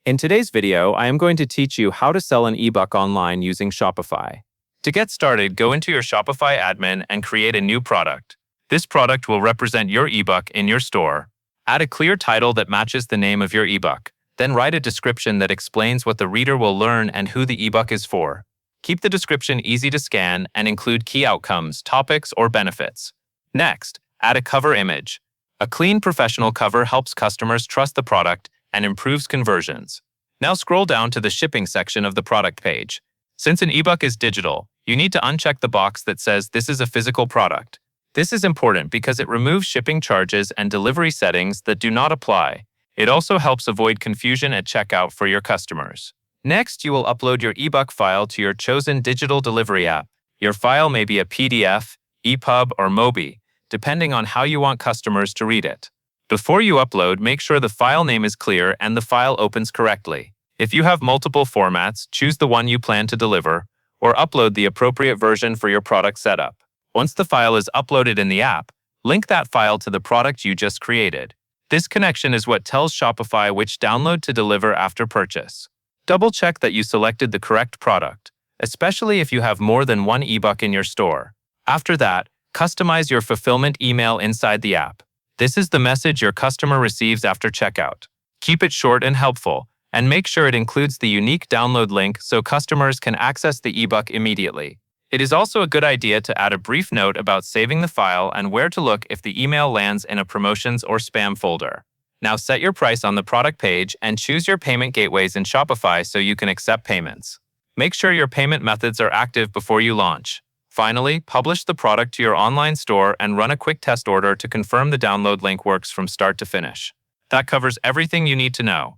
In today's video, I am going to teach you how to sell an ebook online using Shopify. To get started, go into your Shopify admin and create a new product. This product will represent your ebook in your store. Add a clear title that matches the name of your ebook. Then write a description that explains what the reader will learn and who the ebook is for. Keep the description easy to scan and include key outcomes, topics, or benefits. Next, add a cover image. A clean, professional cover helps customers trust the product and improves conversions. Now scroll down to the shipping section of the product page. Since an ebook is digital, you need to uncheck the box that says this is a physical product. This is important because it removes shipping charges and delivery settings that do not apply. It also helps avoid confusion at checkout for your customers. Next, you will upload your ebook file to your chosen digital delivery app. Your file may be a PDF, EPUB, or MOBI, depending on how you want customers to read it. Before you upload, make sure the file name is clear and the file opens correctly. If you have multiple formats, choose the one you plan to deliver, or upload the appropriate version for your product setup. Once the file is uploaded in the app, link that file to the product you just created. This connection is what tells Shopify which download to deliver after purchase. Double-check that you selected the correct product, especially if you have more than one ebook in your store. After that, customize your fulfillment email inside the app. This is the message your customer receives after checkout. Keep it short and helpful, and make sure it includes the unique download link so customers can access the ebook immediately. It is also a good idea to add a brief note about saving the file and where to look if the email lands in a promotions or spam folder. Now set your price on the product page and choose your payment gateways in Shopify so you can accept payments. Make sure your payment methods are active before you launch. Finally, publish the product to your online store and run a quick test order to confirm the download link works from start to finish. That covers everything you need to know.